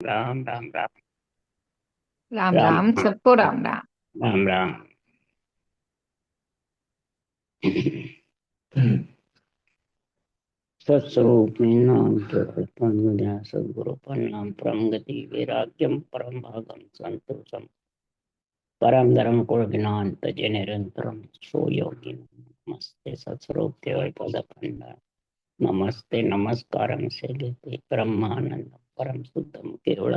राम राम राम राम राम राम, सबको राम राम। राम राम। सत्स्वरूप नाम सदगुरु नाम परम गति वैराग्यम परम भागम संतोषम परम धर्म कुल ज्ञान तजे निरंतरम सो योगी नमस्ते सत्स्वरूप केवल पद खंड नमस्ते नमस्कारम से लेते ब्रह्मानंद परम शुद्धम केवल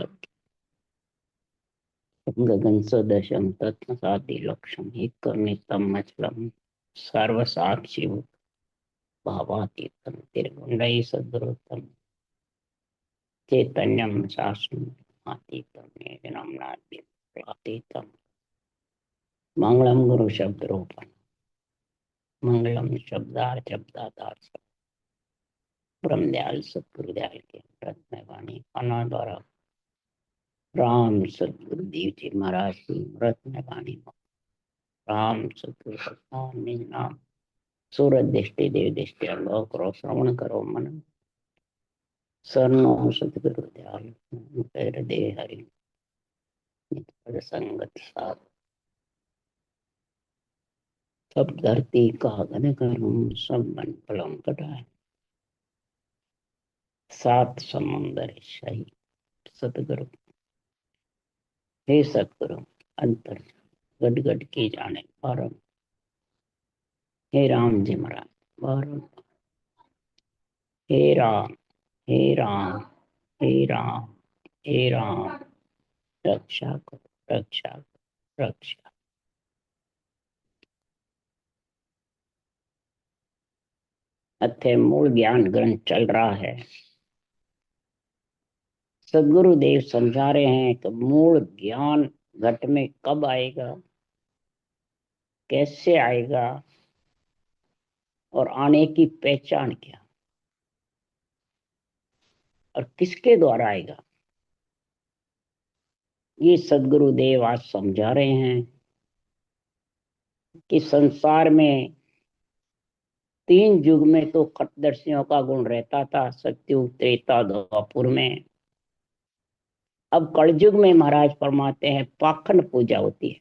गगन सदशम तत्व साधि लक्ष्यम एक नितम अचलम सर्व साक्षी भावातीतम निर्गुणै सद्गुरुतम चैतन्यम शास्त्रम नातीतम मंगलम गुरु शब्द रूपम मंगलम शब्दार्थ शब्दाधार ब्रह्म दयाल सतगुरुदयाल के रत्न वाणी द्वारा राम सतगुरु देव जी महाराज की रत्न वाणी राम सतगुरु भगवान निज नाम सूरज दृष्टि देव दृष्टि अलोक करो श्रवण करो मन सरनो सतगुरु दयाल हृदय हरि संगत साथ सब धरती का घन करूं सब बन पलम कटाए सात समुंदर सही सतगुरु हे सतगुरु अंतर गट गट की जाने पारम हे राम जी महाराज पारम हे राम हे राम हे राम हे राम रक्षा करो रक्षा करो रक्षा। अथे मूल ज्ञान ग्रंथ चल रहा है। सदगुरु देव समझा रहे हैं कि मूल ज्ञान घट में कब आएगा, कैसे आएगा और आने की पहचान क्या और किसके द्वारा आएगा, ये सदगुरु देव आज समझा रहे हैं कि संसार में तीन युग में तो खटदर्शियों का गुण रहता था, सत्युग त्रेता द्वापर में। अब कलयुग में महाराज फरमाते हैं पाखंड पूजा होती है,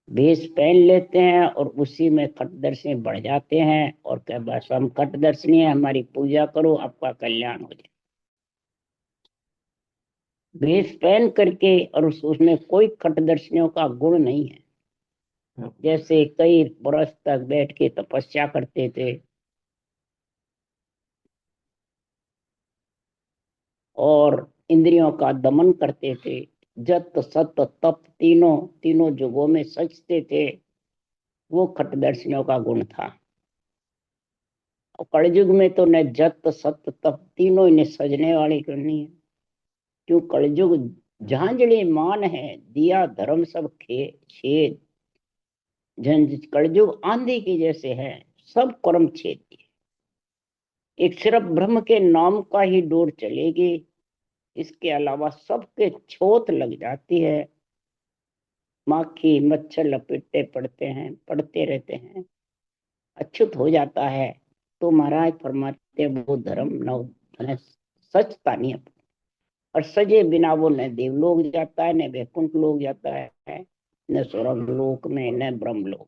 भेष पहन लेते हैं और उसी में खटदर्शी बढ़ जाते हैं और क्या बस हम खटदर्शनी है, हमारी पूजा करो आपका कल्याण हो जाए। भेष पहन करके और उसमें कोई खटदर्शनियों का गुण नहीं है। जैसे कई वर्ष तक बैठ के तपस्या करते थे और इंद्रियों का दमन करते थे, जत सत तप तीनों तीनों जुगों में सजते थे, वो खटदर्शनियों का गुण था। और कलयुग में तो न जत सत तप तीनों इन्हें सजने वाली करनी है। क्यों कलयुग झांझड़ी मान है, दिया धर्म सब खे छेद। झंझ कलयुग आंधी की जैसे है, सब कर्म छेद दिए। एक सिर्फ ब्रह्म के नाम का ही डोर चलेगी, इसके अलावा सबके छोत लग जाती है। माखी मच्छर लपेटते पड़ते हैं, पड़ते रहते हैं, अछूत हो जाता है। तो महाराज फरमाते वो धर्म न सचता नहीं है। और सजे बिना वो न देवलोक जाता है, न वैकुंठ लोक जाता है, न स्वर्ग लोक में, न ब्रह्म लोक।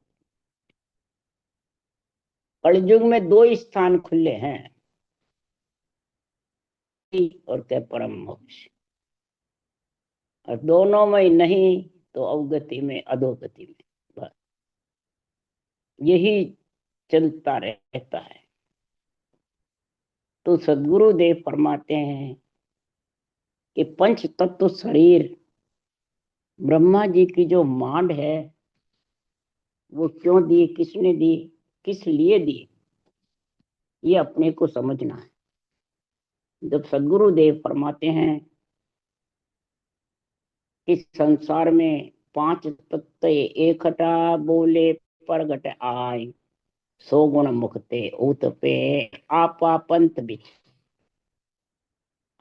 कलयुग में दो ही स्थान खुले हैं और क्या परम मोक्ष। और दोनों में नहीं तो अवगति में अधोगति में, बस यही चलता रहता है। तो सदगुरु देव फरमाते हैं कि पंच तत्व शरीर ब्रह्मा जी की जो मांड है वो क्यों दी, किसने दी, किस लिए दी, ये अपने को समझना है। जब सदगुरु देव फरमाते हैं कि संसार में पांच तत्व एकटा बोले प्रगट आय, सो गुण मुखते उत पे आपा पंथ विच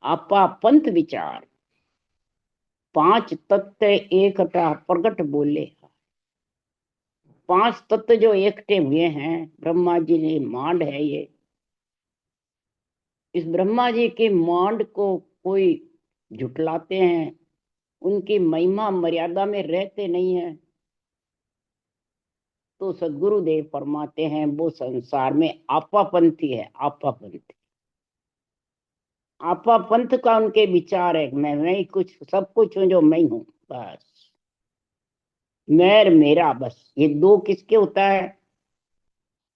आपा पंथ विचार। पांच तत्व एकटा प्रगट बोले, पांच तत्व जो एकटे हुए हैं, ब्रह्मा जी ने मांड है ये। इस ब्रह्मा जी के मांड को कोई झुटलाते हैं, उनकी महिमा मर्यादा में रहते नहीं है, तो सदगुरुदेव फरमाते हैं वो संसार में आपापंथी है। आपापंथी, आपा पंथ का उनके विचार है, मैं ही कुछ सब कुछ हूं, जो मैं हूं बस, मैं और मेरा बस। ये दो किसके होता है?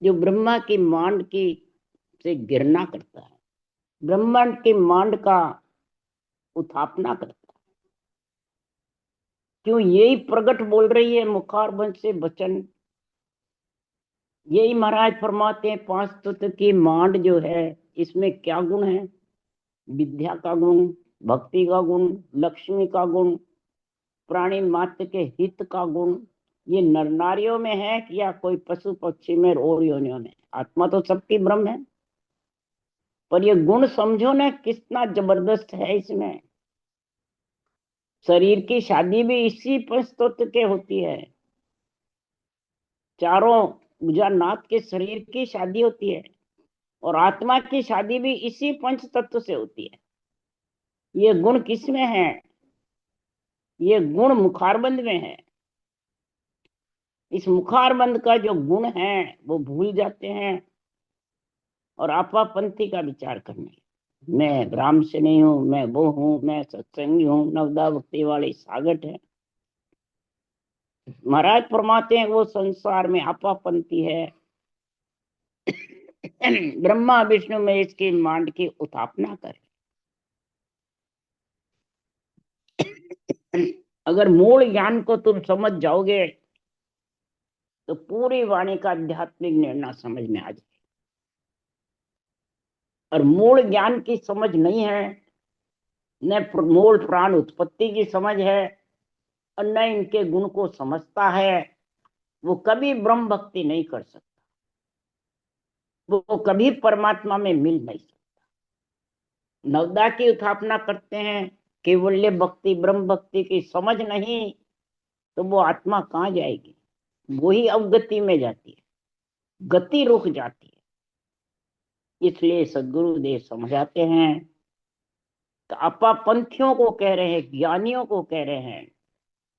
जो ब्रह्मा की मांड की से घृणा करता है, ब्रह्मांड की मांड का उत्थापना करता है। क्यों? यही प्रगट बोल रही है मुखार वंश से वचन। यही महाराज फरमाते हैं पांच तत्व की मांड जो है, इसमें क्या गुण है? विद्या का गुण, भक्ति का गुण, लक्ष्मी का गुण, प्राणी मात्र के हित का गुण। ये नर नारियों में है कि या कोई पशु पक्षी में और योनियों में? आत्मा तो सबकी ब्रह्म है, पर ये गुण समझो ना कितना जबरदस्त है इसमें। शरीर की शादी भी इसी पंचतत्व के होती है। चारों भुजानाथ के शरीर की शादी होती है, और आत्मा की शादी भी इसी पंच तत्व से होती है। ये गुण किसमें है? ये गुण मुखारबंद में है। इस मुखारबंद का जो गुण है वो भूल जाते हैं और आपापंथी का विचार करने। मैं ब्राह्म से नहीं हूं, मैं वो हूं, मैं सत्संगी हूं, नवदा भक्ति वाली सागट है। महाराज फरमाते हैं वो संसार में आपापंथी है। ब्रह्मा विष्णु में इसकी मांड की उत्थापना करे। अगर मूल ज्ञान को तुम समझ जाओगे तो पूरी वाणी का आध्यात्मिक निर्णय समझ में आ जाए। और मूल ज्ञान की समझ नहीं है, न मूल प्राण उत्पत्ति की समझ है, और न इनके गुण को समझता है, वो कभी ब्रह्म भक्ति नहीं कर सकता, वो कभी परमात्मा में मिल नहीं सकता। नवदा की स्थापना करते हैं, केवल्य भक्ति ब्रह्म भक्ति की समझ नहीं, तो वो आत्मा कहाँ जाएगी? वो ही अवगति में जाती है, गति रुक जाती है। इसलिए सदगुरुदेव समझाते हैं, तो अपापंथियों को कह रहे हैं, ज्ञानियों को कह रहे हैं,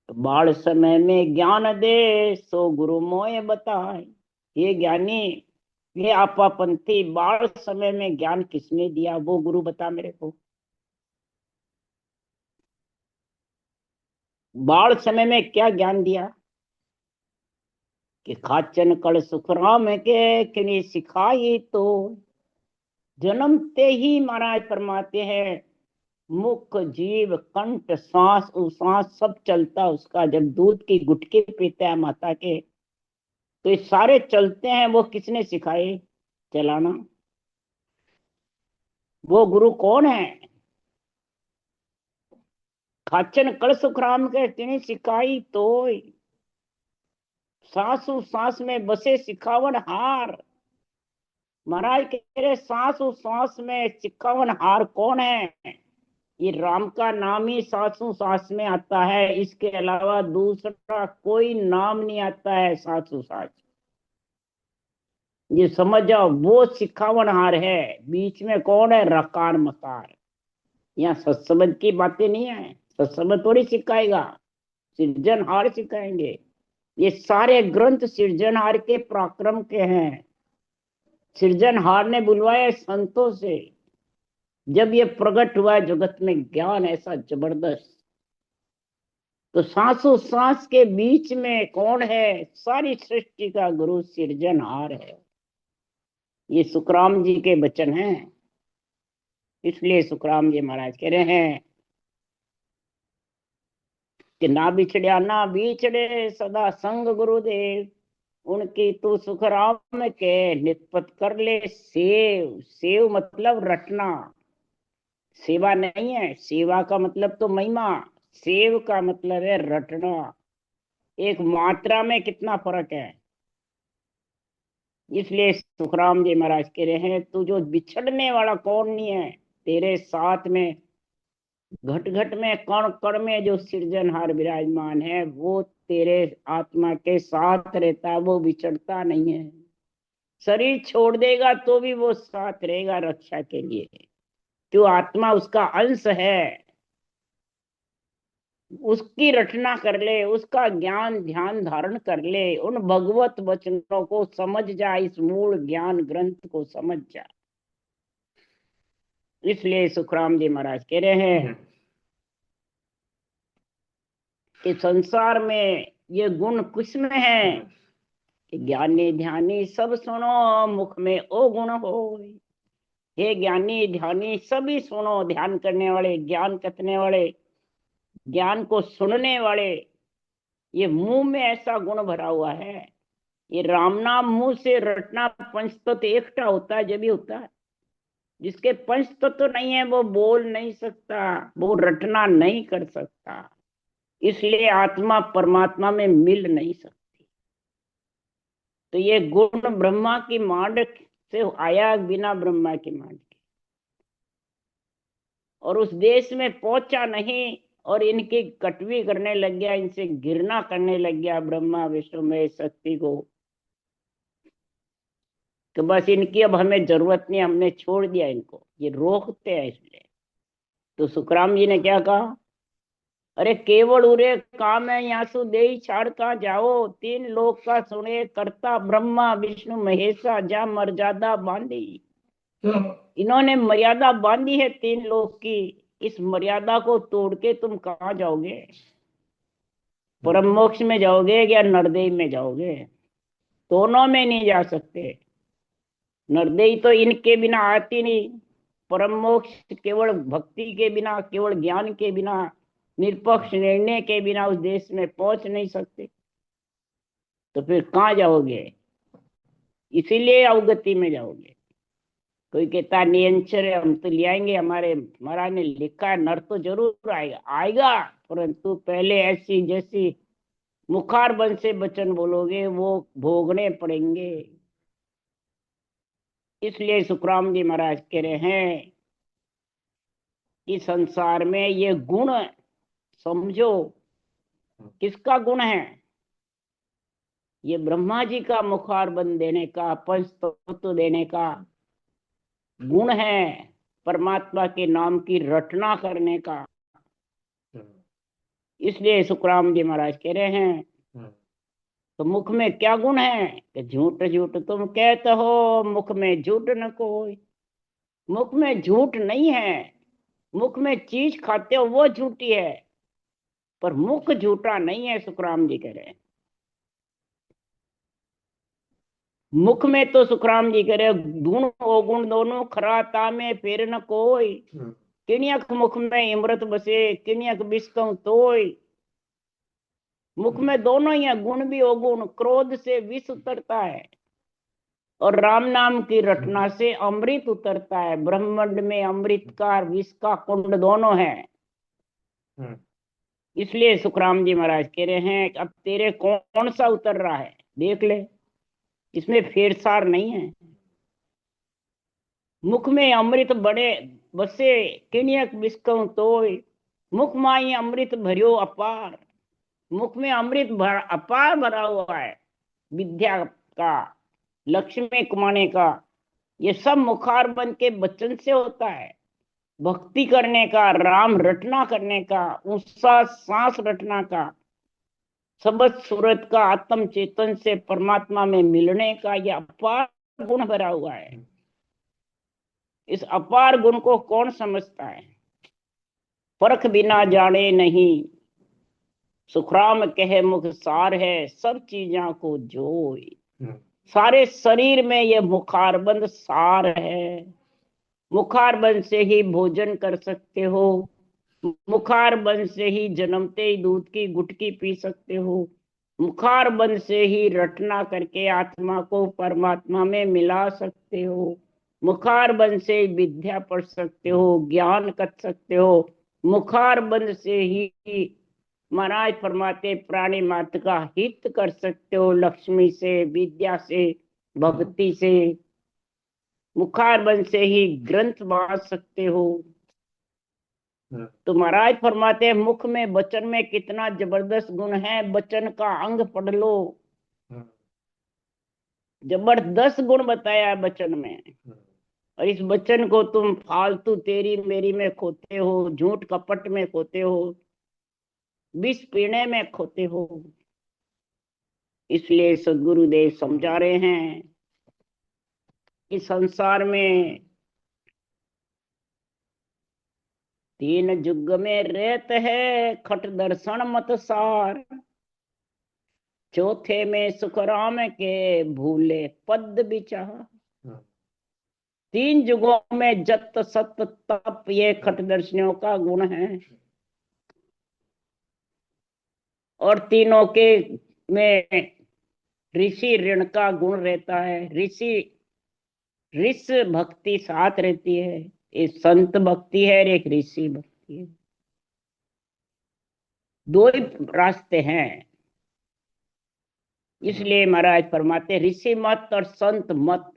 तो बाल समय में ज्ञान दे सो गुरु मोय बताए। ये ज्ञानी, ये आपापंथी, बाल समय में ज्ञान किसने दिया? वो गुरु बता मेरे को। बाल समय में क्या ज्ञान दिया? कि खाचन कल सुखराम के किन्हीं सिखाई तो। जन्मते ही महाराज फरमाते हैं, मुख जीव कंठ सांस उसास सब चलता उसका। जब दूध की गुटकी पीता है माता के, तो ये सारे चलते हैं। वो किसने सिखाए चलाना? वो गुरु कौन है? खाचन कल सुखराम के तिनी सिखाई तो। सांसु सांस में बसे सिखावन हार। महाराज कह रहे सांसु सांस में सिखावन हार कौन है? ये राम का नाम ही सांसु सांस में आता है, इसके अलावा दूसरा कोई नाम नहीं आता है सांसु सांस। ये समझ जाओ, वो सिखावनहार है। बीच में कौन है? रकार मकार। यहाँ सत्संग की बातें नहीं है, सत्संग थोड़ी सिखाएगा, सृजनहार सिखाएंगे। ये सारे ग्रंथ सृजनहार के पराक्रम के हैं। सृजनहार ने बुलवाया संतों से। जब ये प्रकट हुआ जगत में ज्ञान ऐसा जबरदस्त, तो सांसों सांस के बीच में कौन है? सारी सृष्टि का गुरु सृजनहार है। ये सुखराम जी के वचन हैं। इसलिए सुखराम जी महाराज कह रहे हैं कि ना बिछड़िया ना बिछड़े सदा संग गुरुदेव, उनकी तू सुखराम के नित्पत कर ले सेव। सेव मतलब रटना, सेवा नहीं है। सेवा का मतलब तो महिमा, सेव का मतलब है रटना। एक मात्रा में कितना फर्क है। इसलिए सुखराम जी महाराज कह रहे हैं, तू जो बिछड़ने वाला कौन नहीं है, तेरे साथ में घट घट में कण कण में जो सृजनहार विराजमान है, वो तेरे आत्मा के साथ रहता है, वो बिछड़ता नहीं है। शरीर छोड़ देगा तो भी वो साथ रहेगा रक्षा के लिए, क्यों? आत्मा उसका अंश है। उसकी रचना कर ले, उसका ज्ञान ध्यान धारण कर ले, उन भगवत वचनों को समझ जा, इस मूल ज्ञान ग्रंथ को समझ जा। इसलिए सुखराम जी महाराज कह रहे हैं कि संसार में ये गुण किसमें है कि ज्ञानी ध्यानी सब सुनो, मुख में ओ गुण हो। हे ज्ञानी ध्यानी सभी सुनो, ध्यान करने वाले, ज्ञान कथने वाले, ज्ञान को सुनने वाले, ये मुंह में ऐसा गुण भरा हुआ है। ये राम नाम मुंह से रटना पंच तत्व एकटा होता है जब भी होता है। जिसके पंच तत्व नहीं है वो बोल नहीं सकता, वो रटना नहीं कर सकता। इसलिए आत्मा परमात्मा में मिल नहीं सकती। तो ये गुण ब्रह्मा की मांड से आया, बिना ब्रह्मा की मांड के, और उस देश में पहुंचा नहीं, और इनकी कटवी करने लग गया, इनसे घृणा करने लग गया ब्रह्मा विष्णु में शक्ति को, कि बस इनकी अब हमें जरूरत नहीं, हमने छोड़ दिया इनको, ये रोकते हैं इसलिए। तो सुखराम जी ने क्या कहा, अरे केवल उरे काम है यहाँ सु दे छाड़ का जाओ, तीन लोक का सुने करता ब्रह्मा विष्णु महेशा, जा मर्यादा बांधी। इन्होंने मर्यादा बांधी है तीन लोक की, इस मर्यादा को तोड़ के तुम कहाँ जाओगे? परम मोक्ष में जाओगे या नरदेई में जाओगे? दोनों में नहीं जा सकते। नरदेई तो इनके बिना आती नहीं, परम मोक्ष केवल भक्ति के बिना, केवल ज्ञान के बिना, निरपक्ष निर्णय के बिना उस देश में पहुंच नहीं सकते। तो फिर कहाँ जाओगे? इसीलिए अवगति में जाओगे। कोई कहता नियंचर है, हम तो ले आएंगे, हमारे महाराज ने लिखा है, नर तो जरूर आएगा आएगा, परंतु पहले ऐसी जैसी मुखार बन से वचन बोलोगे वो भोगने पड़ेंगे। इसलिए सुखराम जी महाराज कह रहे हैं कि संसार में ये गुण समझो। किसका गुण है? ये ब्रह्मा जी का मुखार बन देने का, पंच तत्व देने का गुण है, परमात्मा के नाम की रटना करने का। इसलिए सुखराम जी महाराज कह रहे हैं, तो मुख में क्या गुण है कि झूठ झूठ तुम कहते हो, मुख में झूठ न कोई। मुख में झूठ नहीं है, मुख में चीज खाते हो वो झूठी है, पर मुख झूठा नहीं है। सुखराम जी कह रहे हैं मुख में, तो सुखराम जी कह रहे गुण अवगुण दोनों खराता में फेर न कोई। किनियक मुख में इमृत बसे, किनियक बिस्कम तोय। मुख में दोनों ही है, गुण भी अवगुण। क्रोध से विष उतरता है और राम नाम की रटना से अमृत उतरता है। ब्रह्मांड में अमृत का विष का कुंड दोनों है। इसलिए सुखराम जी महाराज कह रहे हैं अब तेरे कौन सा उतर रहा है देख ले, इसमें फेरसार नहीं है। मुख में अमृत बड़े बसे, किनियक बिस्कम तोय। मुख माई अमृत भरियो अपार। मुख में अमृत अपार भरा हुआ है, विद्या का, लक्ष्मी कमाने का। ये सब मुखार बन के बच्चन से होता है। भक्ति करने का, राम रटना करने का, ऊंचा सांस रटना का, सबद सूरत का, आत्म चेतन से परमात्मा में मिलने का, यह अपार गुण भरा हुआ है। इस अपार गुण को कौन समझता है? परख बिना जाने नहीं, सुखराम कहे मुख सार है, सब चीजा को जोय। सारे शरीर में ये मुखारबंद सार है। मुखारबंद से ही भोजन कर सकते हो, मुखारबंद से ही जन्मते ही दूध की गुटकी पी सकते हो, मुखारबंद से ही रटना करके आत्मा को परमात्मा में मिला सकते हो, मुखारबंद से विद्या पढ़ सकते हो, ज्ञान कर सकते हो, मुखारबंद से ही महाराज फरमाते प्राणी मात्र का हित कर सकते हो, लक्ष्मी से, विद्या से, भक्ति से। मुखारबंद से ही ग्रंथ बांध सकते हो। तो महाराज फरमाते हैं मुख में वचन में कितना जबरदस्त गुण है, वचन का अंग पढ़ लो। जबरदस्त गुण बताया है वचन में, और इस वचन को तुम फालतू तेरी मेरी में खोते हो, झूठ कपट में खोते हो। विष पीने में खोते हो। इसलिए सदगुरुदेव समझा रहे हैं कि संसार में तीन युग में रहते है खट दर्शन मत सार, चौथे में सुखराम के भूले पद विचार। तीन युगों में जत सत तप ये खटदर्शियों का गुण है, और तीनों के में ऋषि ऋण का गुण रहता है। ऋषि ऋष भक्ति साथ रहती है, एक संत भक्ति है और एक ऋषि भक्ति है। दो ही रास्ते हैं। इसलिए महाराज फरमाते ऋषि मत और संत मत।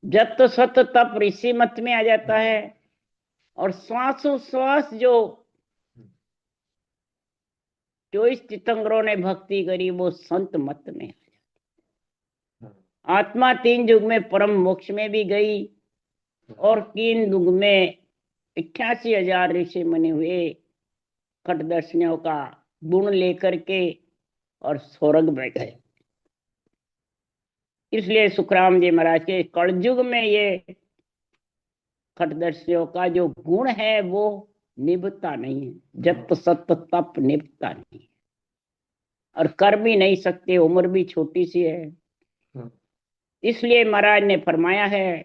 जत सत तप ऋषि मत में आ जाता है, और श्वासोश्वास जो 24 तीर्थंकरों ने भक्ति करी वो संत मत में। आत्मा तीन युग में परम मोक्ष में भी गई, और तीन युग में 88,000 ऋषि मुनि हुए खटदर्शियों का गुण लेकर के और स्वर्ग में गए। इसलिए सुखराम जी महाराज के कलयुग में ये खटदर्शियों का जो गुण है वो निभता नहीं है। जत सत तप निभता नहीं है, और कर भी नहीं सकते, उम्र भी छोटी सी है। इसलिए महाराज ने फरमाया है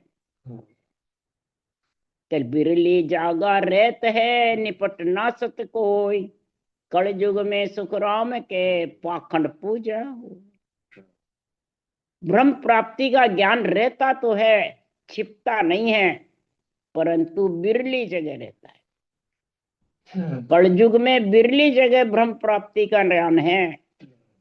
कि बिरली जागा रहत है निपट ना सत कोई, कलयुग में सुखराम के पाखंड पूजा हो। ब्रह्म प्राप्ति का ज्ञान रहता तो है, छिपता नहीं है, परंतु बिरली जगह रहता है। कलयुग में बिरली जगह ब्रह्म प्राप्ति का ज्ञान है,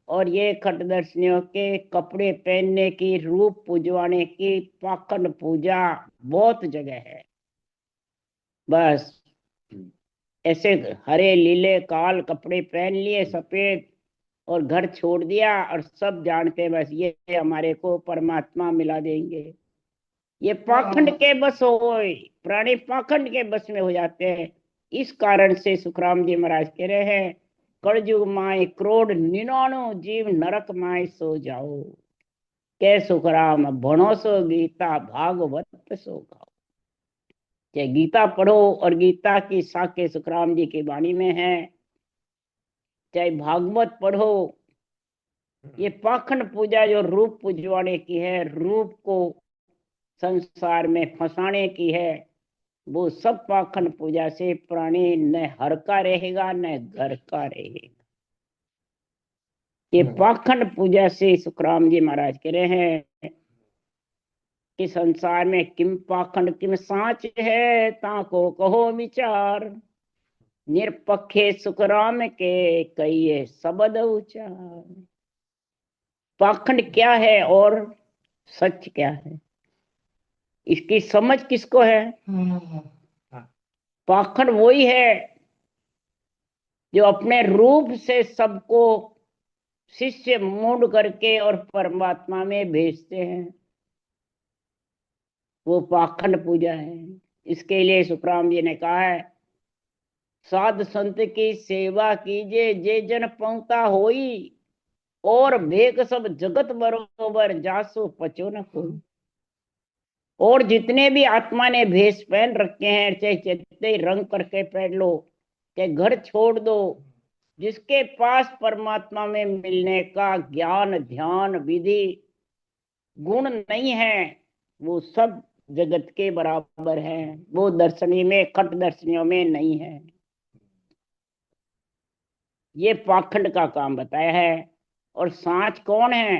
और ये खटदर्शियों के कपड़े पहनने की, रूप पूजवाने की, पाखंड पूजा बहुत जगह है। बस ऐसे हरे लीले काल कपड़े पहन लिए सफेद, और घर छोड़ दिया, और सब जानते बस ये हमारे को परमात्मा मिला देंगे। ये पाखंड के बस हो, प्राणी पाखंड के बस में हो जाते हैं। इस कारण से सुखराम जी महाराज कह रहे हैं कलयुग माए करोड़ 99 जीव नरक माए सो जाओ, के सुखराम भणो सो गीता भागवत सो गाओ। चाहे गीता पढ़ो, और गीता की साके सुखराम जी की वाणी में है, चाहे भागवत पढ़ो। ये पाखंड पूजा जो रूप पूजवाने की है, रूप को संसार में फंसाने की है, वो सब पाखंड पूजा से प्राणी न हर का रहेगा न घर का रहेगा। ये पाखंड पूजा से सुखराम जी महाराज कह रहे हैं कि संसार में किम पाखंड किम साच है, ताको कहो विचार, निरपक्षे सुखराम के कहिए शब्द उचार। पाखंड क्या है और सच क्या है, इसकी समझ किसको है? पाखंड वही है जो अपने रूप से सबको शिष्य मूड करके और परमात्मा में भेजते हैं, वो पाखंड पूजा है। इसके लिए सुखराम जी ने कहा है साध संत की सेवा कीजिए जे जन पहुंचा होई, और भेक सब जगत बरोबर जासो पचो न कोई। और जितने भी आत्मा ने भेष पहन रखे हैं, चाहे चैत्य रंग करके पहन लो, चाहे घर छोड़ दो, जिसके पास परमात्मा में मिलने का ज्ञान ध्यान विधि गुण नहीं है, वो सब जगत के बराबर है। वो दर्शनी में खट दर्शनियों में नहीं है। ये पाखंड का काम बताया है। और सांच कौन है?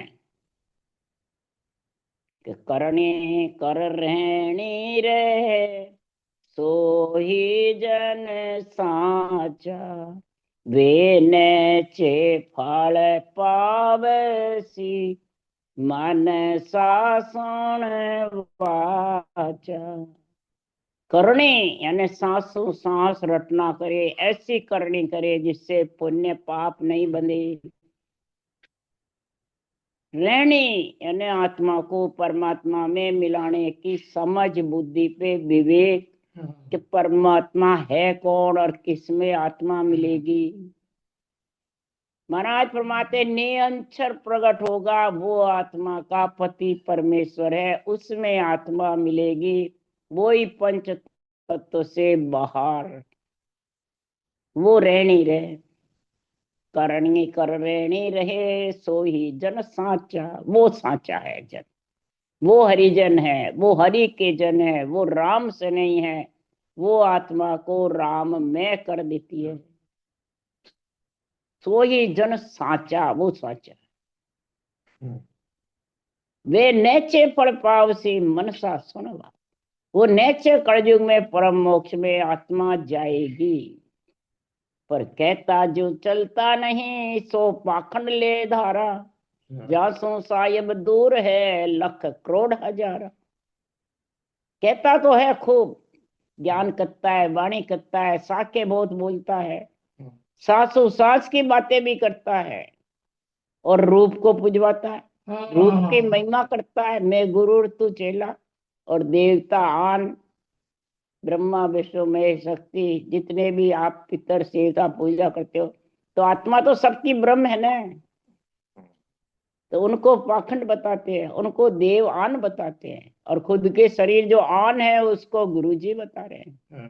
कि करणी कर रहनी रे, सो ही जन साचा, वे नेचे फल पावसी, मन सासन वाचा। करनी यानी सांसों सांस रटना करे, ऐसी करनी करे जिससे पुण्य पाप नहीं बंधे। रहनी यानी आत्मा को परमात्मा में मिलाने की समझ बुद्धि पे विवेक कि परमात्मा है कौन और किसमें आत्मा मिलेगी। महाराज फरमाते निअक्षर प्रकट होगा वो आत्मा का पति परमेश्वर है, उसमें आत्मा मिलेगी। वो ही पंच तत्व से बाहर, वो रहनी रहे, करनी कर रहनी रहे, सो ही जन साचा। वो साचा है जन, वो हरिजन है, वो हरि के जन है, वो राम से नहीं है। वो आत्मा को राम में कर देती है, सो ही जन साचा, वो साचा। वे नेचे फल पावसी मनसा सुनवा। वो नेचे कलयुग में परम मोक्ष में आत्मा जाएगी। पर कहता जो चलता नहीं सो पाखंड ले धारा। जासों साहिब दूर है लख करोड़ हजारा। कहता तो है खूब, ज्ञान करता है, वाणी करता है, साके बहुत बोलता है, सासू सास की बातें भी करता है, और रूप को पुजवाता है, रूप की महिमा करता है। मैं गुरु तू चेला। और देवता आन, ब्रह्मा विष्णु महेश शक्ति, जितने भी आप पितर से का पूजा करते हो, तो आत्मा तो सबकी ब्रह्म है ना। तो उनको पाखंड बताते हैं, उनको देव आन बताते हैं, और खुद के शरीर जो आन है उसको गुरुजी बता रहे हैं।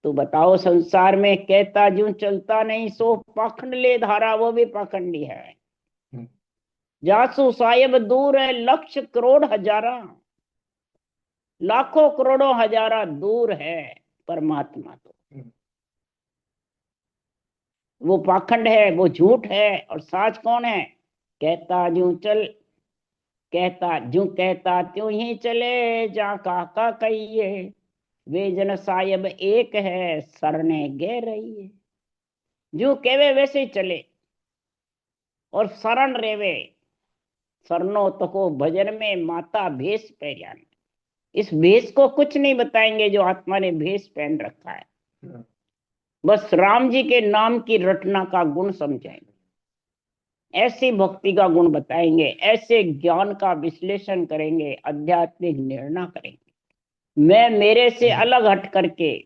तो बताओ संसार में कहता जो चलता नहीं सो पाखंड ले धारा, वो भी पाखंडी है। जासु साहिब दूर है लक्ष करोड़ हजारा। लाखों करोड़ों हजारा दूर है परमात्मा। तो वो पाखंड है, वो झूठ है, और साच कौन है? कहता जो चल, कहता जो कहता त्यों ही चले, जा काका कहिए। वे जन साहिब एक है सरने गे रही है। जो कहवे वैसे ही चले और शरण रेवे। सरनो तको भजन में माता भेष पहचान। इस भेष को कुछ नहीं बताएंगे जो आत्मा ने भेष पहन रखा है। बस राम जी के नाम की रटना का गुण समझाएंगे, ऐसी भक्ति का गुण बताएंगे, ऐसे ज्ञान का विश्लेषण करेंगे, आध्यात्मिक निर्णय करेंगे। मैं मेरे से अलग हट करके,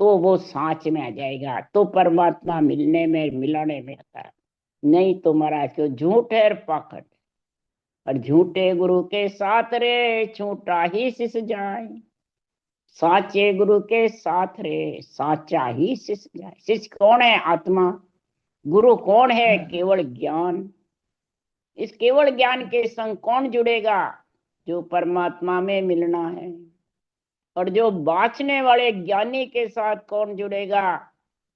तो वो सांच में आ जाएगा, तो परमात्मा मिलने में मिलाने में आता है। नहीं तो महाराज क्यों झूठ है और पाखंड। और झूठे गुरु के साथ रे झूठा ही शिष जाए। साचे गुरु के साथ रे साचा ही शिष जाए। शिष कौन है? आत्मा। गुरु कौन है? केवल ज्ञान। इस केवल ज्ञान के संग कौन जुड़ेगा? जो परमात्मा में मिलना है। और जो बाँचने वाले ज्ञानी के साथ कौन जुड़ेगा?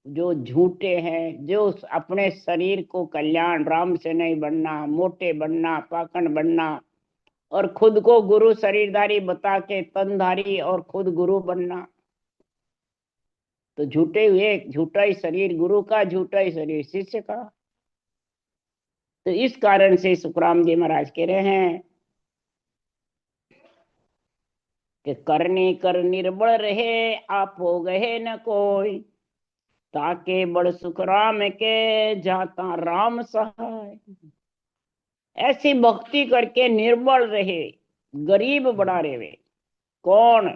जो झूठे हैं, जो अपने शरीर को कल्याण राम से नहीं बनना, मोटे बनना, पाखंड बनना, और खुद को गुरु शरीरधारी बता के तनधारी और खुद गुरु बनना। तो झूठे हुए, झूठा ही शरीर गुरु का, झूठा ही शरीर शिष्य का। तो इस कारण से सुखराम जी महाराज कह रहे हैं कि करनी कर निर्बल रहे, आप हो गए न कोई। ताके बड़ सुख राम के, जाता राम सहाय। ऐसी भक्ति करके निर्बल रहे, गरीब बड़ा रहे। कौन?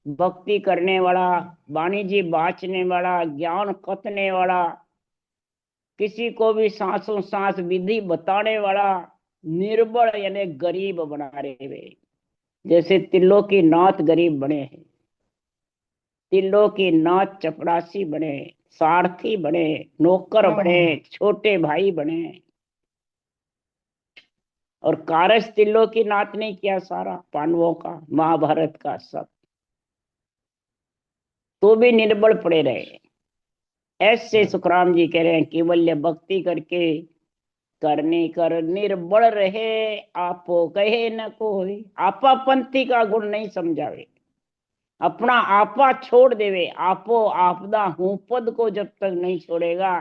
भक्ति करने वाला, वाणी जी बाँचने वाला, ज्ञान कथने वाला, किसी को भी सांसों सांस विधि बताने वाला। निर्बल यानी गरीब बना रहे वे। जैसे तिल्लो की नाथ गरीब बने हैं, तिल्लो की नाथ चपरासी बने, सारथी बने, नौकर बने, छोटे भाई बने। और कारस तिल्लो की नाथ ने किया सारा पांडवों का, महाभारत का सब, तो भी निर्बल पड़े रहे। ऐसे सुखराम जी कह रहे हैं केवल्य भक्ति करके करने कर निर्बल रहे, आपो कहे न कोई। आपापंथी का गुण नहीं समझावे, अपना आपा छोड़ देवे। आपो आपदा हूं पद को जब तक नहीं छोड़ेगा,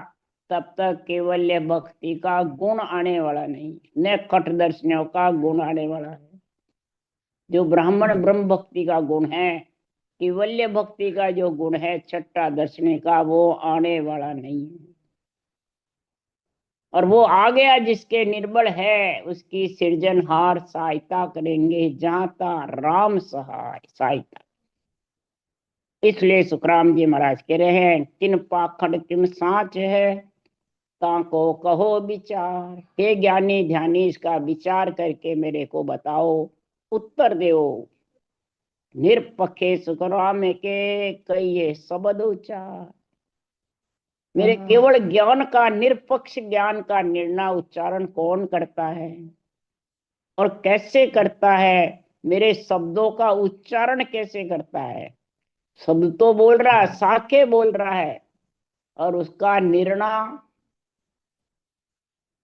तब तक केवल्य भक्ति का गुण आने वाला नहीं, न कट दर्शनों का गुण आने वाला है। जो ब्राह्मण ब्रह्म भक्ति का गुण है, केवल्य भक्ति का जो गुण है छठा दर्शने का, वो आने वाला नहीं है। और वो आ गया जिसके निर्बल है, उसकी सृजनहार सहायता करेंगे, जाता राम सहाय सहायता। इसलिए सुखराम जी महाराज कह रहे हैं, किन पाखंड किम साच है, ताको कहो विचार। हे ज्ञानी ध्यानी, इसका विचार करके मेरे को बताओ, उत्तर दो। निरपखे सुखराम के कहिए शब्द उच्चार। मेरे केवल ज्ञान का, निरपक्ष ज्ञान का निर्णय उच्चारण कौन करता है और कैसे करता है, मेरे शब्दों का उच्चारण कैसे करता है। शब्द तो बोल रहा है, साके बोल रहा है, और उसका निर्णय,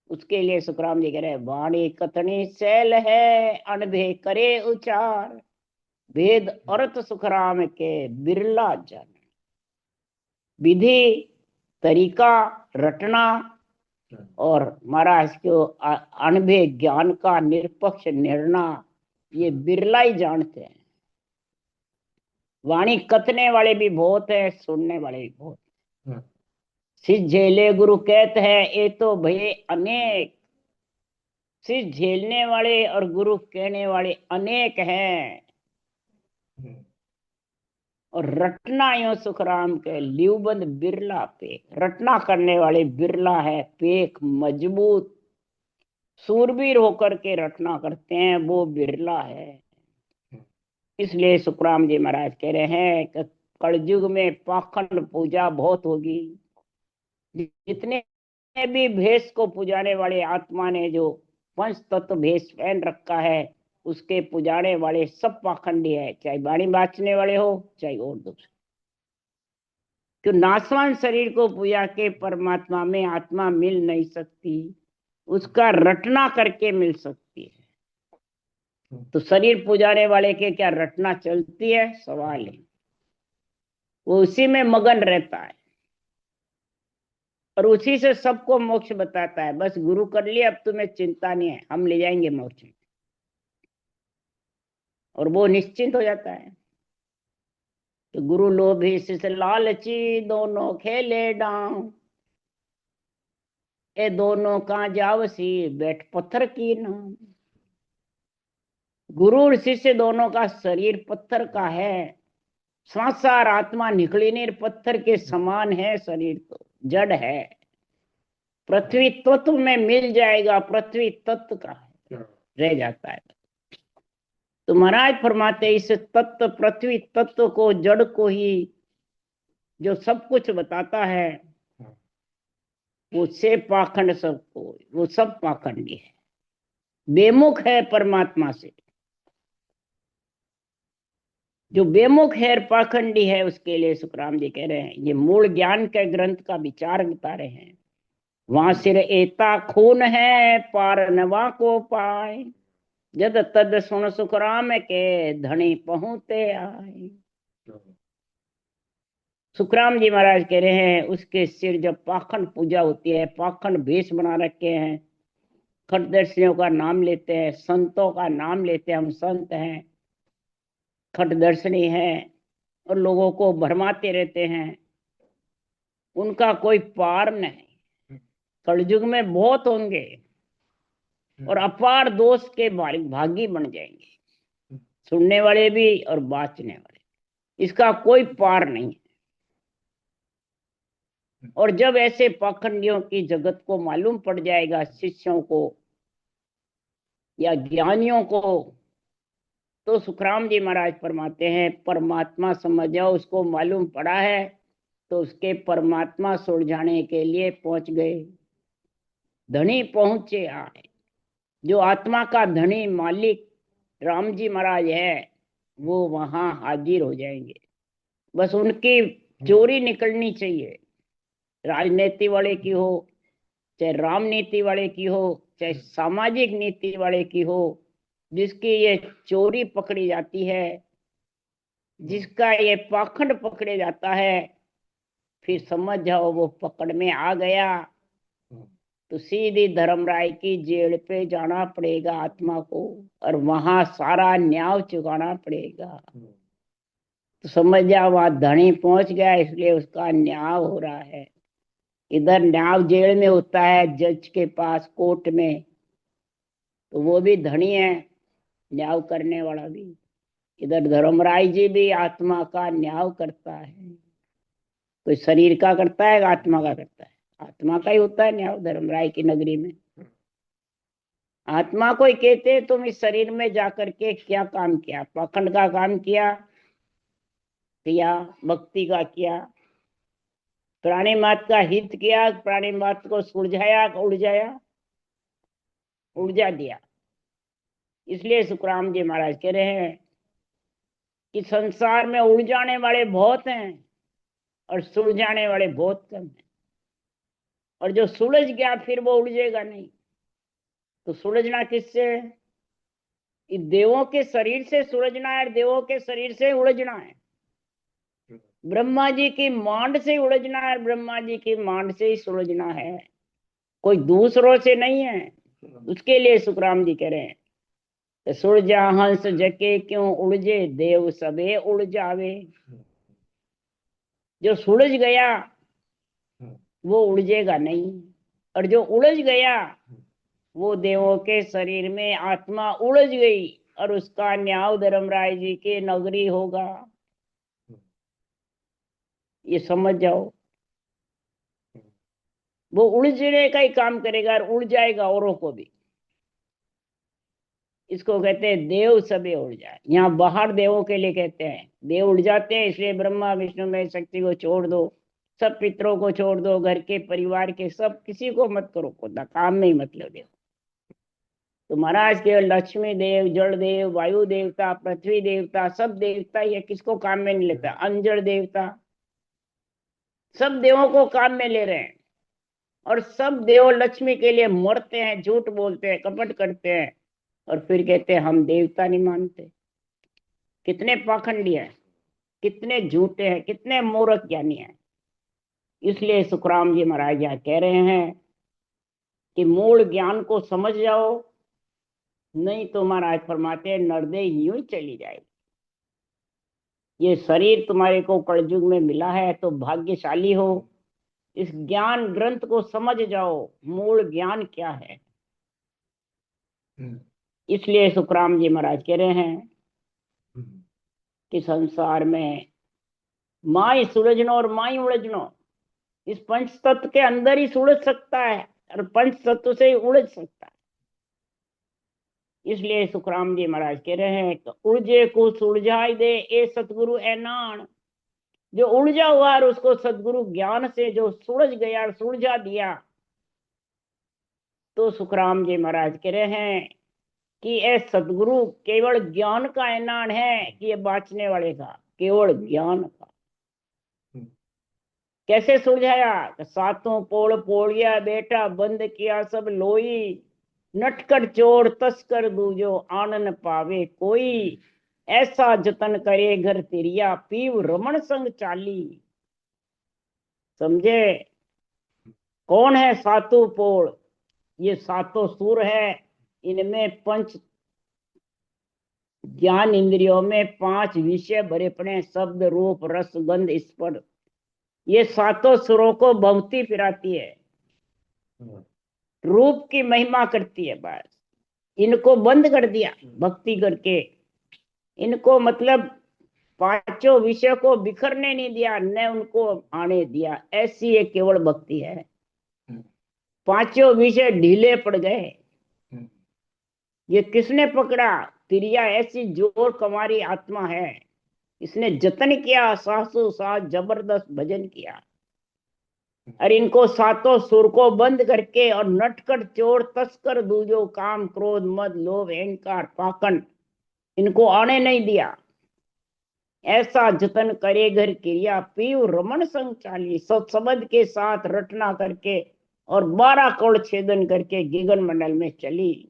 उसके लिए सुखराम जी कह रहे हैं, वाणी कथनी शैल है, अनभे करे उचार। वेद अर्थ सुखराम के बिरला जन। विधि तरीका रटना और महाराज को अनभे ज्ञान का निरपक्ष निर्णय, ये बिरला ही जानते हैं। वाणी कथने वाले भी बहुत है, सुनने वाले भी बहुत। सिर झेले गुरु कहते हैं, ये तो भय अनेक। सिर झेलने वाले और गुरु कहने वाले अनेक हैं। और रटना यो सुखराम के लिवबंद बिरला पे, रटना करने वाले बिरला है। पेख मजबूत सूरवीर होकर के रटना करते हैं, वो बिरला है। इसलिए सुखराम जी महाराज कह रहे हैं कि कलयुग में पाखंड पूजा बहुत होगी। जितने भी भेष को पुजाने वाले आत्मा ने जो पंच तत्व भेष पहन रखा है, उसके पुजाने वाले सब पाखंडी है, चाहे वाणी बाचने वाले हो चाहे और दूसरे। क्यों नाशवान शरीर को पूजा के परमात्मा में आत्मा मिल नहीं सकती, उसका रटना करके मिल सकती है। तो शरीर पुजाने वाले के क्या रटना चलती है, सवाल है। वो उसी में मगन रहता है और उसी से सबको मोक्ष बताता है। बस गुरु कर लिया, अब तुम्हें चिंता नहीं है, हम ले जाएंगे मोक्ष में, और वो निश्चिंत हो जाता है। तो गुरु लोभी शिष्य लालची, दोनों खेले डांव। ए दोनों का जावसी, बैठ पत्थर की नाम। गुरु और शिष्य दोनों का शरीर पत्थर का है, सांसार आत्मा निकली नहीं, पत्थर के समान है शरीर, तो जड़ है। पृथ्वी तत्व में मिल जाएगा, पृथ्वी तत्व का रह जाता है। तो महाराज फरमाते, इस तत्व पृथ्वी तत्व को, जड़ को ही जो सब कुछ बताता है, वो से पाखंड सबको, वो सब पाखंडी है, बेमुख है परमात्मा से। जो बेमुख है पाखंडी है, उसके लिए सुखराम जी कह रहे हैं, ये मूल ज्ञान के ग्रंथ का विचार बता रहे हैं। वहां सिर एता खून है, पार नवा को पाए। जद तद सुन सुखराम के, धनी पहुंचे आए। सुखराम जी महाराज कह रहे हैं, उसके सिर जब पाखंड पूजा होती है, पाखंड भेष बना रखे हैं, खटदर्शियों का नाम लेते हैं, संतों का नाम लेते हैं, हम संत हैं, खटदर्शनी हैं, और लोगों को भरमाते रहते हैं, उनका कोई पार नहीं। कलयुग में बहुत होंगे और अपार दोष के भागी बन जाएंगे, सुनने वाले भी और बाचने वाले, इसका कोई पार नहीं। और जब ऐसे पाखंडियों की जगत को मालूम पड़ जाएगा, शिष्यों को या ज्ञानियों को, तो सुखराम जी महाराज फरमाते हैं, परमात्मा समझ जाओ, उसको मालूम पड़ा है, तो उसके परमात्मा सुलझाने के लिए पहुंच गए, धनी पहुंचे आए। जो आत्मा का धनी मालिक राम जी महाराज है, वो वहां हाजिर हो जाएंगे। बस उनकी चोरी निकलनी चाहिए, राजनीति वाले की हो, चाहे राम नीति वाले की हो, चाहे सामाजिक नीति वाले की हो। जिसकी ये चोरी पकड़ी जाती है, जिसका ये पाखंड पकड़े जाता है, फिर समझ जाओ वो पकड़ में आ गया, तो सीधी धर्मराय की जेल पे जाना पड़ेगा आत्मा को, और वहां सारा न्याय चुकाना पड़ेगा। तो समझ जाओ वहां धनी पहुंच गया, इसलिए उसका न्याय हो रहा है। इधर न्याय जेल में होता है, जज के पास, कोर्ट में, तो वो भी धनी है, न्याय करने वाला भी। इधर धर्मराय जी भी आत्मा का न्याय करता है। कोई शरीर का करता है, आत्मा का करता है? आत्मा का ही होता है न्याय धर्मराय की नगरी में। आत्मा को ही कहते हैं तुम इस शरीर में जाकर के क्या काम किया, पाखंड का काम किया किया, भक्ति का किया, प्राणी मात्र का हित किया, प्राणी मात्र को सुलझाया, उलझाया, उलझा दिया। इसलिए सुखराम जी महाराज कह रहे हैं कि संसार में उलझाने वाले बहुत हैं और सुलझाने वाले बहुत कम हैं। और जो सुलझ गया फिर वो उलझेगा नहीं। तो सुलझना किससे है? इस देवों के शरीर से सुलझना है, देवों के शरीर से उलझना है। ब्रह्मा जी की मांड से उलझना है, ब्रह्मा जी की मांड से ही सुलझना है, कोई दूसरों से नहीं है। उसके लिए सुखराम जी कह रहे हैं, तो सुलझा हंस जके क्यों उलझे, देव सबे उलझावे। जो सुलझ गया वो उलझेगा नहीं, और जो उलझ गया वो देवों के शरीर में आत्मा उलझ गई और उसका न्याय धर्मराय जी के नगरी होगा। ये समझ जाओ, वो उलझने का ही काम करेगा और उड़ जाएगा औरों को भी। इसको कहते हैं देव सबे उड़ जाए। यहाँ बाहर देवों के लिए कहते हैं, देव उड़ जाते हैं इसलिए ब्रह्मा विष्णु में शक्ति को छोड़ दो, सब पितरों को छोड़ दो, घर के परिवार के सब किसी को मत करो, खुदा काम में ही मतलब देव। तो महाराज के लक्ष्मी देव, जल देव, वायु देवता, पृथ्वी देवता, सब देवता ये किसको काम में नहीं लेता? अंजड़ देवता, सब देवों को काम में ले रहे हैं। और सब देव लक्ष्मी के लिए मरते हैं, झूठ बोलते हैं, कपट करते हैं, और फिर कहते हैं हम देवता नहीं मानते। कितने पाखंडी हैं, कितने झूठे हैं, कितने मूर्ख ज्ञानी हैं। इसलिए सुखराम जी महाराज यहाँ कह रहे हैं कि मूल ज्ञान को समझ जाओ, नहीं तो महाराज फरमाते हैं नरदे यूं ही चली जाएगी। ये शरीर तुम्हारे को कलयुग में मिला है तो भाग्यशाली हो। इस ज्ञान ग्रंथ को समझ जाओ, मूल ज्ञान क्या है। इसलिए सुखराम जी महाराज कह रहे हैं कि संसार में माई सुलझनो और माई उलझनो, इस पंच तत्व के अंदर ही सुलझ सकता है और पंच तत्व से ही उलझ सकता है। इसलिए सुखराम जी महाराज कह रहे हैं कि उलझे को सुलझाई दे ए सतगुरु ऐनान। जो उलझा हुआ और उसको सदगुरु ज्ञान से जो सुलझ गया और सुलझा दिया, तो सुखराम जी महाराज कह रहे हैं कि ये सदगुरु केवल ज्ञान का ऐनान है कि ये बाँचने वाले का, केवल ज्ञान का। कैसे सुलझाया? सातों पोल पोड़िया बेटा, बंद किया सब लोई, नटकर चोर तस्कर दूजो आनन पावे कोई, ऐसा जतन करे घर तिरिया, पीव रमन संग चाली। समझे? कौन है सातों पोल? ये सातों सुर है, इनमें पंच ज्ञान इंद्रियों में पांच विषय भरे पड़े, शब्द रूप रस गंध स्पर्श। ये सातों सुरों को भक्ति फिराती है, रूप की महिमा करती है। बस इनको बंद कर दिया भक्ति करके, इनको मतलब पांचों विषय को बिखरने नहीं दिया, न उनको आने दिया। ऐसी एक केवल भक्ति है। पांचों विषय ढीले पड़ गए। ये किसने पकड़ा? तिरिया ऐसी जोर कमारी आत्मा है, इसने जतन किया, सासु सास जबरदस्त भजन किया, और इनको सातों सुर को बंद करके और नटखट चोर तस्कर दूजो काम क्रोध मद लोभ अहंकार पाखंड, इनको आने नहीं दिया। ऐसा जतन करे घर क्रिया, पीव रमन संग चाली। सत्सबद के साथ रटना करके और 12 कौड़ छेदन करके गिगन मंडल में चली।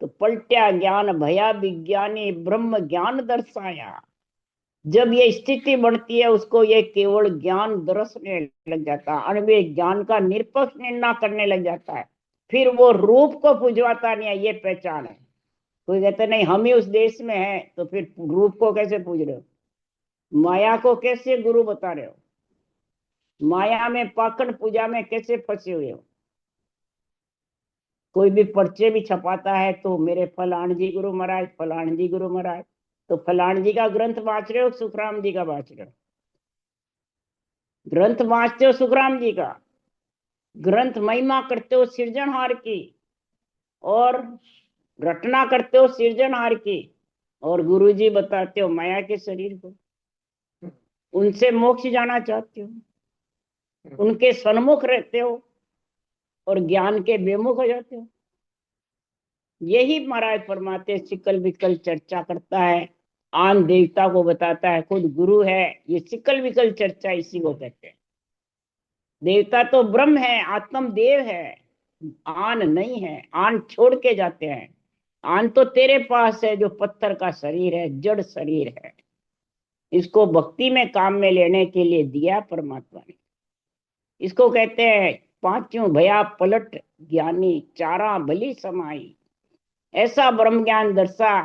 तो पलट्या ज्ञान भया विज्ञानी, ब्रह्म ज्ञान दर्शाया। जब ये स्थिति बढ़ती है उसको ये केवल ज्ञान दर्शने लग जाता है, अणवे ज्ञान का निरपेक्ष निर्णय करने लग जाता है। फिर वो रूप को पुजवाता नहीं है, ये पहचान है। कोई कहता नहीं हम ही उस देश में हैं, तो फिर रूप को कैसे पूज रहे हो? माया को कैसे गुरु बता रहे हो? माया में पाखंड पूजा में कैसे फंसे हुए हो? कोई भी पर्चे भी छपाता है तो मेरे फलान जी गुरु महाराज, फलान जी गुरु महाराज। तो फलान जी का ग्रंथ वाँच रहे हो, सुखराम जी का वाँच रहे हो? ग्रंथ वाँचते हो सुखराम जी का, ग्रंथ महिमा करते हो सृजनहार की, और रटना करते हो सृजनहार की, और गुरुजी बताते हो माया के शरीर को। उनसे मोक्ष जाना चाहते हो, उनके सन्मुख रहते हो और ज्ञान के बेमुख हो जाते हो। यही महाराज परमात्मा सिकल विकल चर्चा करता है, आन देवता को बताता है, खुद गुरु है। ये सिकल विकल चर्चा इसी को कहते हैं। देवता तो ब्रह्म है, आत्म देव है, आन नहीं है। आन छोड़ के जाते हैं। आन तो तेरे पास है, जो पत्थर का शरीर है, जड़ शरीर है। इसको भक्ति में काम में लेने के लिए दिया परमात्मा ने। इसको कहते हैं पांचों भया पलट ज्ञानी, चारा भली समाई। ऐसा ब्रह्म ज्ञान दर्शा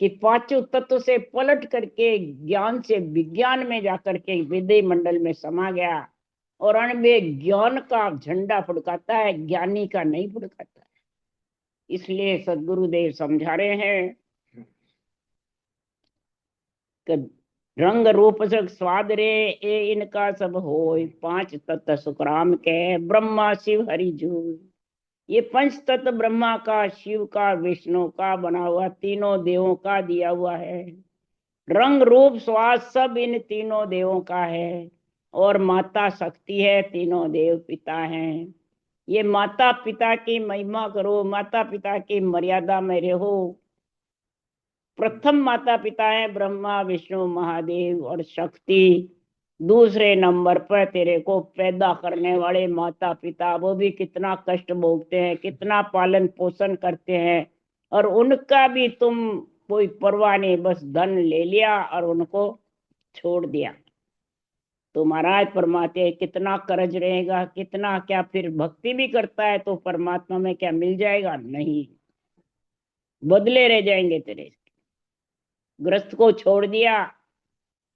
कि पांचों तत्व से पलट करके ज्ञान से विज्ञान में जाकर के विदय मंडल में समा गया, और अणबे ज्ञान का झंडा फड़काता है, ज्ञानी का नहीं फड़काता है। इसलिए सदगुरुदेव समझा रहे हैं कि रंग रूप से स्वाद रे ए इनका सब होय, पांच तत्व सुखराम के ब्रह्मा शिव हरि जूय। ये पंच तत्व ब्रह्मा का, शिव का, विष्णु का बना हुआ, तीनों देवों का दिया हुआ है। रंग रूप स्वाद सब इन तीनों देवों का है, और माता शक्ति है, तीनों देव पिता हैं। ये माता पिता की महिमा करो, माता पिता की मर्यादा में रहो। प्रथम माता पिता है ब्रह्मा विष्णु महादेव और शक्ति। दूसरे नंबर पर तेरे को पैदा करने वाले माता पिता, वो भी कितना कष्ट भोगते हैं, कितना पालन पोषण करते हैं, और उनका भी तुम कोई परवाह नहीं, बस धन ले लिया और उनको छोड़ दिया। तो महाराज परमात्मा कितना कर्ज रहेगा, कितना क्या। फिर भक्ति भी करता है तो परमात्मा में क्या मिल जाएगा? नहीं, बदले रह जाएंगे तेरे। ग्रस्त को छोड़ दिया,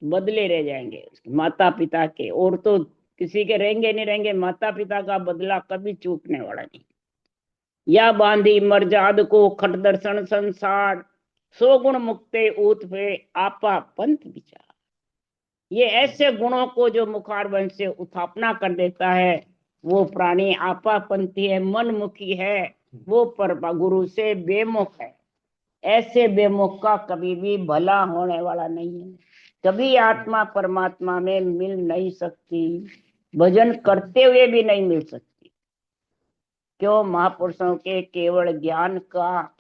बदले रह जाएंगे उसके माता पिता के, और तो किसी के रहेंगे नहीं रहेंगे। माता पिता का बदला कभी चूकने वाला नहीं। या बांधी मर्जाद को खट दर्शन संसार, सो गुण मुक्ते ऊत पे आपा पंथ विचार। ये ऐसे गुणों को जो मुखारबंद से उत्थापना कर देता है, वो प्राणी आपापंथी है, मनमुखी है, वो पर गुरु से बेमुख है। ऐसे बेमुख का कभी भी भला होने वाला नहीं है। कभी आत्मा परमात्मा में मिल नहीं सकती, भजन करते हुए भी नहीं मिल सकती। क्यों? महापुरुषों के केवल ज्ञान का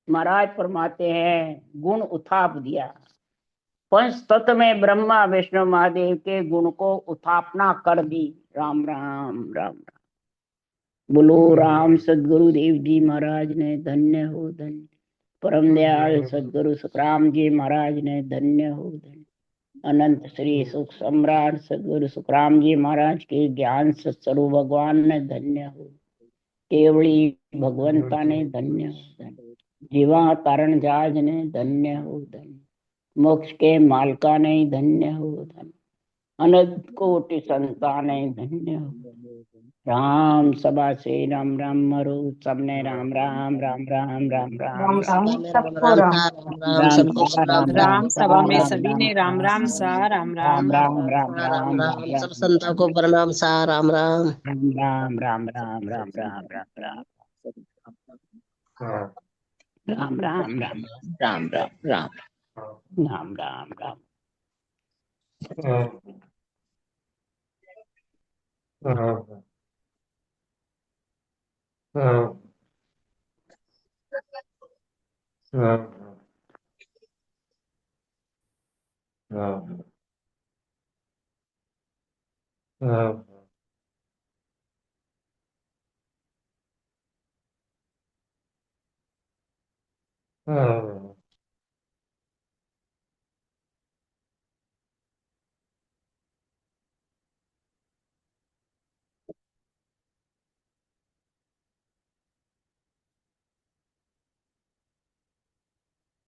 महाराज फरमाते हैं गुण उथाप दिया। पंच तत्व में ब्रह्मा विष्णु महादेव के गुण को उत्थापना कर दी। राम राम राम राम। बोलो राम सदगुरु देव जी महाराज ने धन्य हो धन्य। परम दयाल सदगुरु सुखराम जी महाराज ने धन्य हो धन्य। अनंत श्री सुख सम्राट सदगुरु सुखराम जी महाराज के ज्ञान सत्स्वरूप भगवान ने धन्य हो। केवड़ी भगवंता ने धन्य हो धन्य। जीवा तारण जाज ने धन्य हो धन्य। मोक्ष के मालका ने धन्य हो धन्य। अनंत कोटि संताने धन्य हो। राम सभा से राम राम मरो, सबने राम राम राम राम राम राम राम राम राम सभा में राम सबको राम राम। सा राम राम राम सबको सा राम राम राम राम राम सभा राम में राम राम सभी राम ने राम राम सा राम राम राम। राम राम सा राम राम राम राम सब राम संतों को प्रणाम सा राम राम राम राम राम राम राम राम राम राम राम राम राम राम राम राम राम राम।